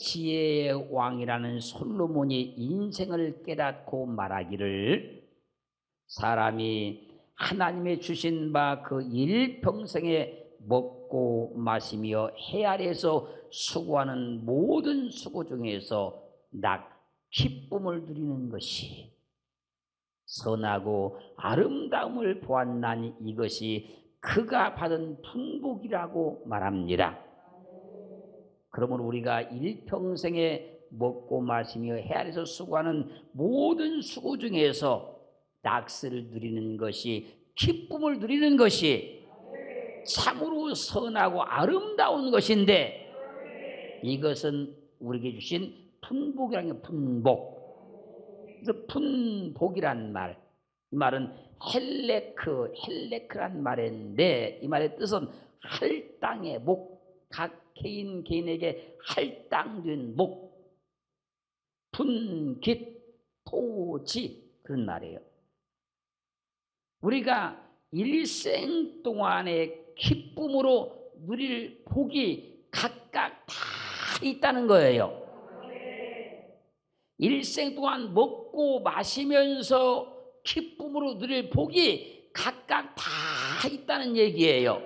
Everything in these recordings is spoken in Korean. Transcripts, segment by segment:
지혜의 왕이라는 솔로몬이 인생을 깨닫고 말하기를, 사람이 하나님의 주신 바 그 일평생에 먹고 마시며 해 아래에서 수고하는 모든 수고 중에서 기쁨을 누리는 것이 선하고 아름다움을 보았나니 이것이 그가 받은 풍복이라고 말합니다. 그러므로 우리가 일평생에 먹고 마시며 해 아래에서 수고하는 모든 수고 중에서 낙스를 누리는 것이, 기쁨을 누리는 것이 참으로 선하고 아름다운 것인데, 이것은 우리에게 주신 풍복이라는 게 풍복. 그래서 풍복이란 말, 이 말은 헬레크란 말인데, 이 말의 뜻은 할당의 복, 각 개인에게 할당된 복, 분깃, 토지, 그런 말이에요. 우리가 일생 동안의 기쁨으로 누릴 복이 각각 다 있다는 거예요. 일생 동안 먹고 마시면서 기쁨으로 누릴 복이 각각 다 있다는 얘기예요.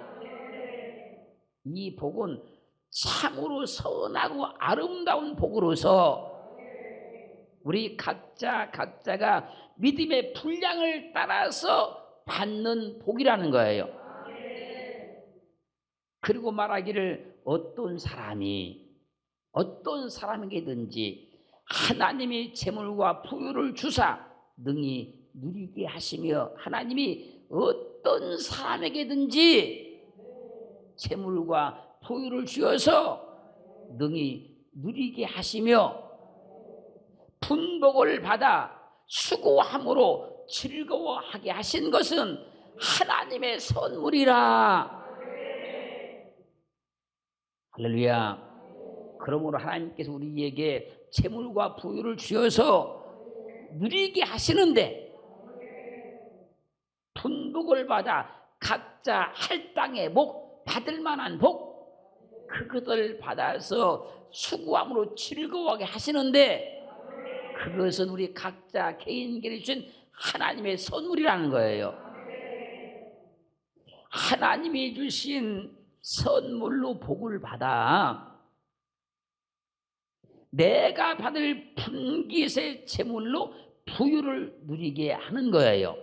이 복은 참으로 선하고 아름다운 복으로서 우리 각자가 믿음의 분량을 따라서 받는 복이라는 거예요. 그리고 말하기를, 어떤 사람에게든지 하나님이 재물과 부유를 주사 능히 누리게 하시며, 하나님이 어떤 사람에게든지 재물과 부유를 주어서 능히 누리게 하시며 분복을 받아 수고함으로 즐거워하게 하신 것은 하나님의 선물이라. 할렐루야. 그러므로 하나님께서 우리에게 재물과 부유를 주어서 누리게 하시는데, 분복을 받아 각자 할당의 복, 받을 만한 복, 그것을 받아서 수고함으로 즐거워하게 하시는데, 그것은 우리 각자 개인에게 주신 하나님의 선물이라는 거예요. 하나님이 주신 선물로 복을 받아 내가 받을 분깃의 재물로 부유를 누리게 하는 거예요.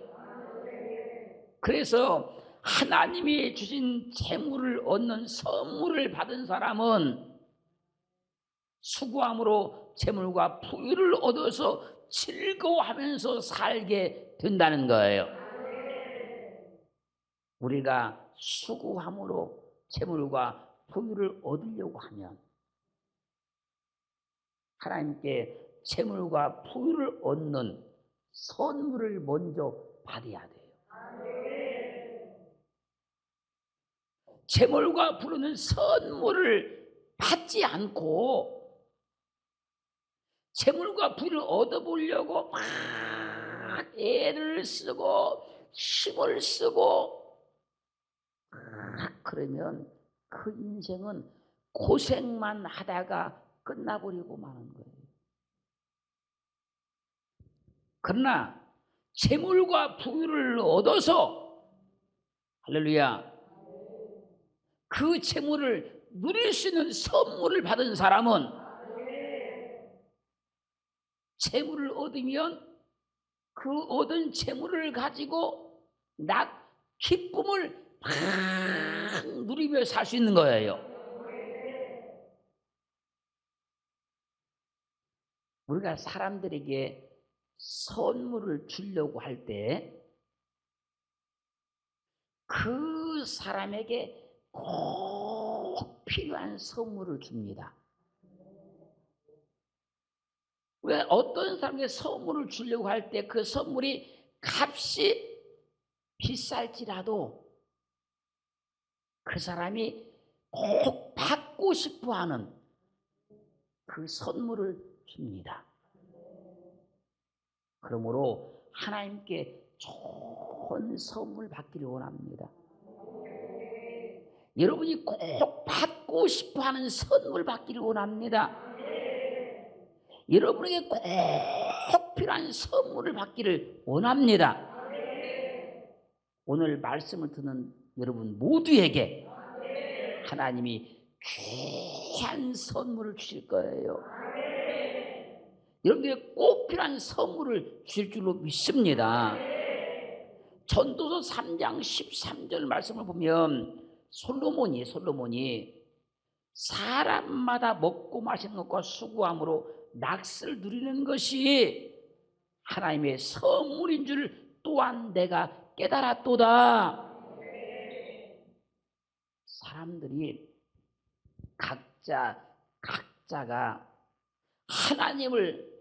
그래서 하나님이 주신 재물을 얻는 선물을 받은 사람은 수고함으로 재물과 부유를 얻어서 즐거워하면서 살게 된다는 거예요. 우리가 수고함으로 재물과 부유를 얻으려고 하면 하나님께 재물과 부유를 얻는 선물을 먼저 받아야 돼요. 재물과 부유는 선물을 받지 않고 재물과 부유를 얻어보려고 막 애를 쓰고 힘을 쓰고 그러면 그 인생은 고생만 하다가 끝나버리고 마는 거예요. 그러나 재물과 부유를 얻어서, 할렐루야, 그 재물을 누릴 수 있는 선물을 받은 사람은 재물을 얻으면 그 얻은 재물을 가지고 기쁨을 막 누리며 살 수 있는 거예요. 우리가 사람들에게 선물을 주려고 할 때 그 사람에게 꼭 필요한 선물을 줍니다. 왜? 어떤 사람에게 선물을 주려고 할 때 그 선물이 값이 비쌀지라도 그 사람이 꼭 받고 싶어하는 그 선물을 줍니다. 그러므로 하나님께 좋은 선물 받기를 원합니다. 여러분이 꼭 받고 싶어하는 선물 받기를 원합니다. 여러분에게 꼭 필요한 선물을 받기를 원합니다. 오늘 말씀을 듣는 여러분 모두에게 하나님이 귀한 선물을 주실 거예요. 여러분에게 꼭 필요한 선물을 주실 줄로 믿습니다. 전도서 3장 13절 말씀을 보면 솔로몬이 사람마다 먹고 마시는 것과 수고함으로 낙을 누리는 것이 하나님의 선물인 줄 또한 내가 깨달았도다. 사람들이 각자가 하나님을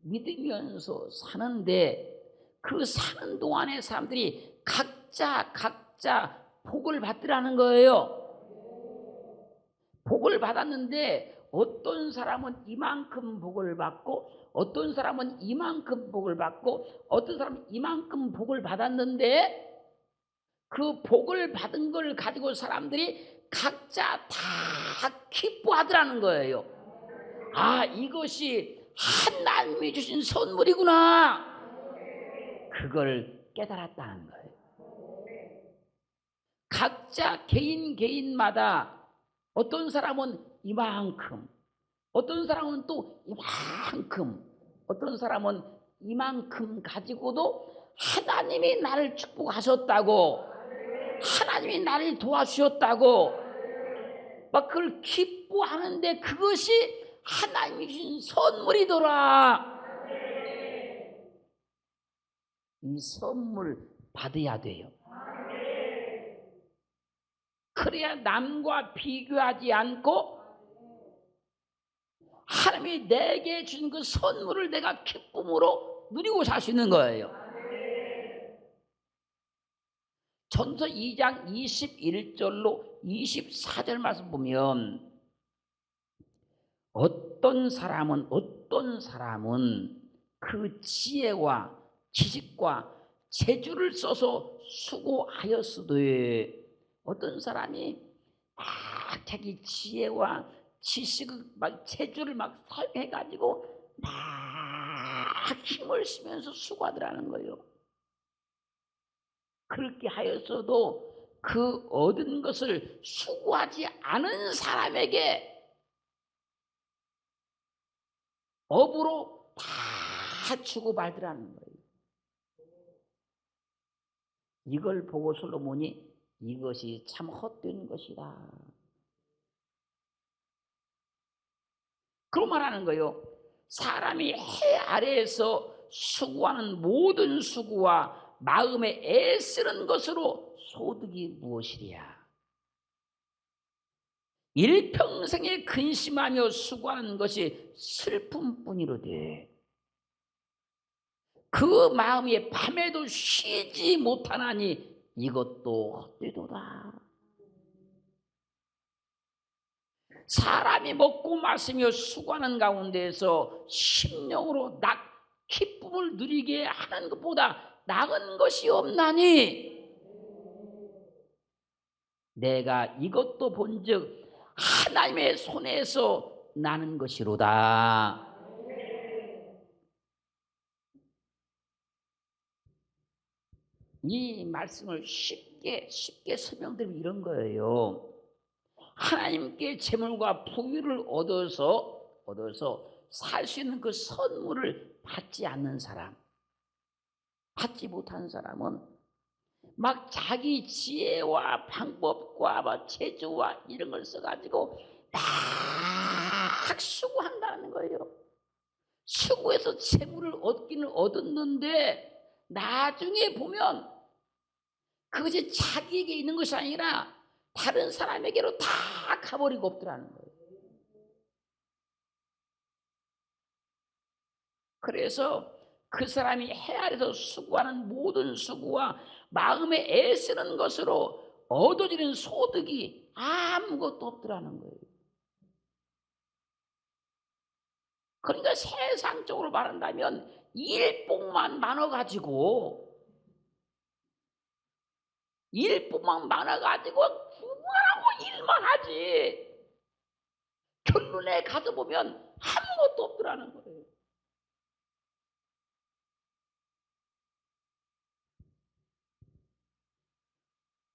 믿으면서 사는데 그 사는 동안에 사람들이 각자 복을 받으라는 거예요. 복을 받았는데 어떤 사람은 이만큼 복을 받고 어떤 사람은 이만큼 복을 받고 어떤 사람은 이만큼 복을 받았는데 그 복을 받은 걸 가지고 사람들이 각자 다 기뻐하더라는 거예요. 아, 이것이 하나님이 주신 선물이구나. 그걸 깨달았다는 거예요. 각자 개인마다 어떤 사람은 이만큼, 어떤 사람은 또 이만큼, 어떤 사람은 이만큼 가지고도 하나님이 나를 축복하셨다고, 하나님이 나를 도와주셨다고 막 그걸 기뻐하는데 그것이 하나님이 주신 선물이더라. 이 선물 받아야 돼요. 그래야 남과 비교하지 않고 하나님이 내게 준 그 선물을 내가 기쁨으로 누리고 살 수 있는 거예요. 전서 2장 21절로 24절 말씀 보면 어떤 사람은 그 지혜와 지식과 재주를 써서 수고하였으되 어떤 사람이 자기 지혜와 지식을 막 재주를 막 사용해가지고 막 힘을 쓰면서 수고하더라는 거예요. 그렇게 하였어도 그 얻은 것을 수고하지 않은 사람에게 업으로 다 주고 말더라는 거예요. 이걸 보고 솔로몬이 이것이 참 헛된 것이다. 그런 말하는 거예요. 사람이 해 아래에서 수고하는 모든 수고와 마음에 애쓰는 것으로 소득이 무엇이랴. 일평생에 근심하며 수고하는 것이 슬픔뿐이로되 그 마음이 밤에도 쉬지 못하나니 이것도 헛되도다. 사람이 먹고 마시며 수고하는 가운데에서 심령으로 기쁨을 누리게 하는 것보다 나은 것이 없나니 내가 이것도 본즉 하나님의 손에서 나는 것이로다. 이 말씀을 쉽게 설명드리면 이런 거예요. 하나님께 재물과 부유를 얻어서 살 수 있는 그 선물을 받지 않는 사람, 받지 못한 사람은 막 자기 지혜와 방법과 막 재주와 이런 걸 써가지고 막 수고한다는 거예요. 수고해서 재물을 얻기는 얻었는데 나중에 보면 그것이 자기에게 있는 것이 아니라 다른 사람에게로 다 가버리고 없더라는 거예요. 그래서 그 사람이 해 아래서 수고하는 모든 수고와 마음에 애쓰는 것으로 얻어지는 소득이 아무것도 없더라는 거예요. 그러니까 세상적으로 말한다면 일복만 많아가지고 그만하고 일만 하지 결론에 가서 보면 아무것도 없더라는 거예요.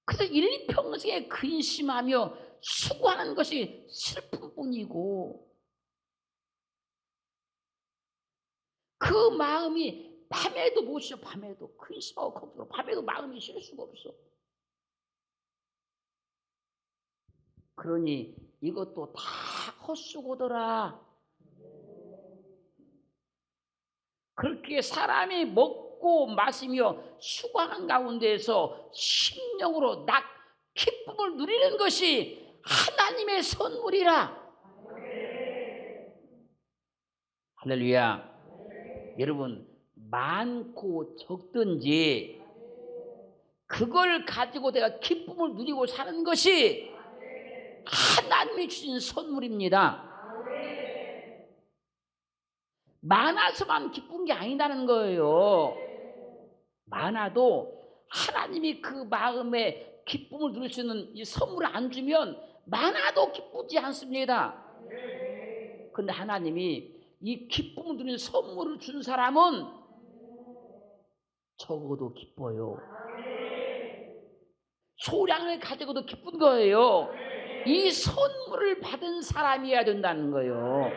그래서 일평생에 근심하며 수고하는 것이 슬픔뿐이고 그 마음이 밤에도 못 쉬어. 밤에도 근심하고 걱정하고 밤에도 마음이 쉴 수가 없어. 그러니 이것도 다 헛수고더라. 그렇게 사람이 먹고 마시며 수고하는 가운데에서 심령으로 기쁨을 누리는 것이 하나님의 선물이라. 할렐루야. 여러분, 많고 적든지 그걸 가지고 내가 기쁨을 누리고 사는 것이 하나님이 주신 선물입니다. 많아서만 기쁜 게 아니라는 거예요. 많아도 하나님이 그 마음에 기쁨을 누릴 수 있는 이 선물을 안 주면 많아도 기쁘지 않습니다. 그런데 하나님이 이 기쁨을 누리는 선물을 준 사람은 적어도 기뻐요. 소량을 가지고도 기쁜 거예요. 이 선물을 받은 사람이어야 된다는 거예요.